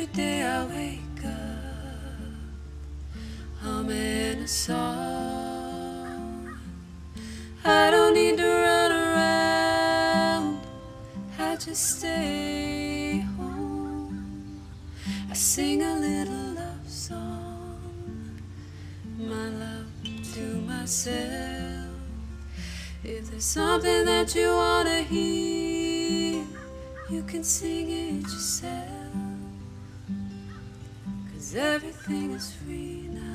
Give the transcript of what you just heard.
Every day I wake up, I'm in a song. I don't need to run around, I just stay home. I sing a little love song, my love to myself. If there's something that you wanna hear, you can sing it yourself, 'cause everything is free now.